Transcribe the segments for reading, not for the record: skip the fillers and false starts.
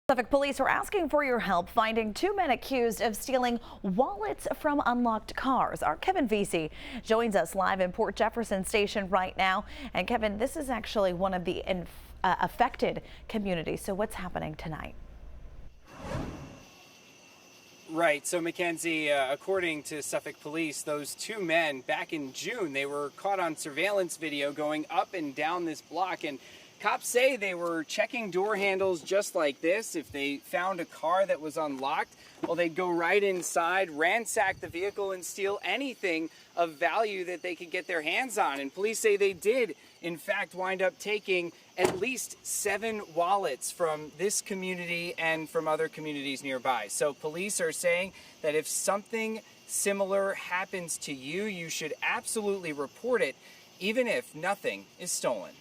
Suffolk police are asking for your help finding two men accused of stealing wallets from unlocked cars. Our Kevin Vesey joins us live in Port Jefferson Station right now. And Kevin, this is actually one of the affected communities. So what's happening tonight? Right. So, Mackenzie, according to Suffolk police, those two men back in June, they were caught on surveillance video going up and down this block. And cops say they were checking door handles just like this. If they found a car that was unlocked, well, they'd go right inside, ransack the vehicle, and steal anything of value that they could get their hands on. And police say they did, in fact, wind up taking at least 7 wallets from this community and from other communities nearby. So police are saying that if something similar happens to you, you should absolutely report it, even if nothing is stolen.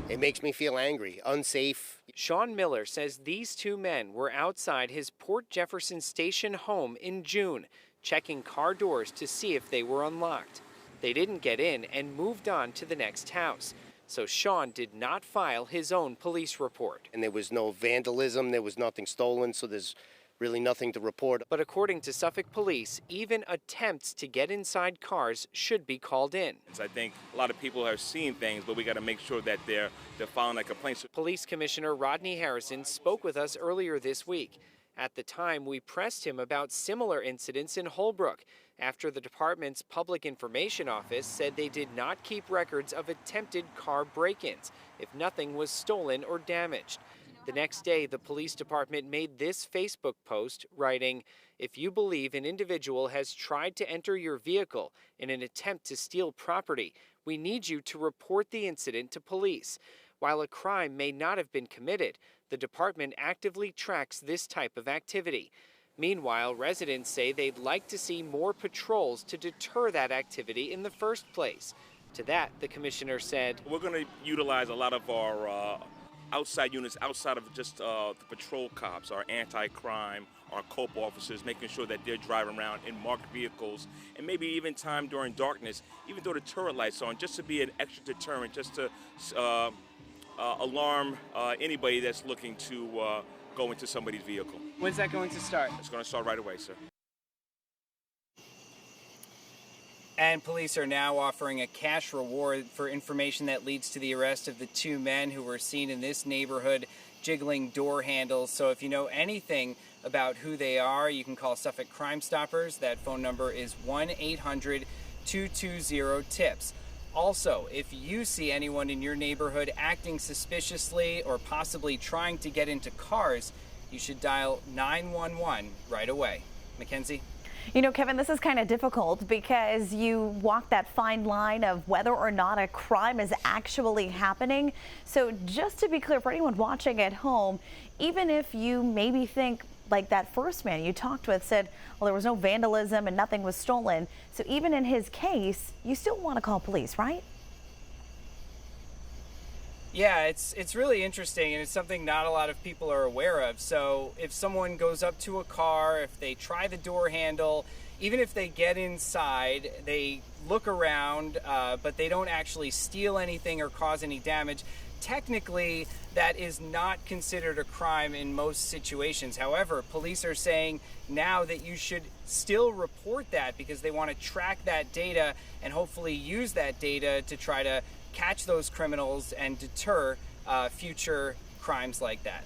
It makes me feel angry, unsafe. Sean Miller says these two men were outside his Port Jefferson Station home in June, checking car doors to see if they were unlocked. They didn't get in and moved on to the next house. So Sean did not file his own police report. And there was no vandalism, there was nothing stolen, so there's really nothing to report. But according to Suffolk police, even attempts to get inside cars should be called in. I think a lot of people have seen things, but we got to make sure that they're filing a complaint. Police Commissioner Rodney Harrison spoke with us earlier this week. At the time, we pressed him about similar incidents in Holbrook after the department's public information office said they did not keep records of attempted car break-ins if nothing was stolen or damaged. The next day, the police department made this Facebook post writing, "If you believe an individual has tried to enter your vehicle in an attempt to steal property, we need you to report the incident to police." While a crime may not have been committed, the department actively tracks this type of activity. Meanwhile, residents say they'd like to see more patrols to deter that activity in the first place. To that, the commissioner said, We're going to utilize a lot of our outside units outside of just the patrol cops, our anti-crime, our COPE officers, making sure that they're driving around in marked vehicles, and maybe even time during darkness, even though the turret lights on, just to be an extra deterrent, just to alarm anybody that's looking to go into somebody's vehicle. When's that going to start? It's going to start right away, sir. And police are now offering a cash reward for information that leads to the arrest of the two men who were seen in this neighborhood jiggling door handles. So if you know anything about who they are, you can call Suffolk Crime Stoppers. That phone number is 1-800-220-TIPS. Also, if you see anyone in your neighborhood acting suspiciously or possibly trying to get into cars, you should dial 911 right away. Mackenzie? You know, Kevin, this is kind of difficult because you walk that fine line of whether or not a crime is actually happening. So just to be clear, for anyone watching at home, even if you maybe think like that first man you talked with said, well, there was no vandalism and nothing was stolen. So even in his case, you still want to call police, right? Yeah, it's really interesting, and it's something not a lot of people are aware of. So if someone goes up to a car, if they try the door handle, even if they get inside, they look around, but they don't actually steal anything or cause any damage, technically that is not considered a crime in most situations. However, police are saying now that you should still report that because they want to track that data and hopefully use that data to try to catch those criminals and deter future crimes like that.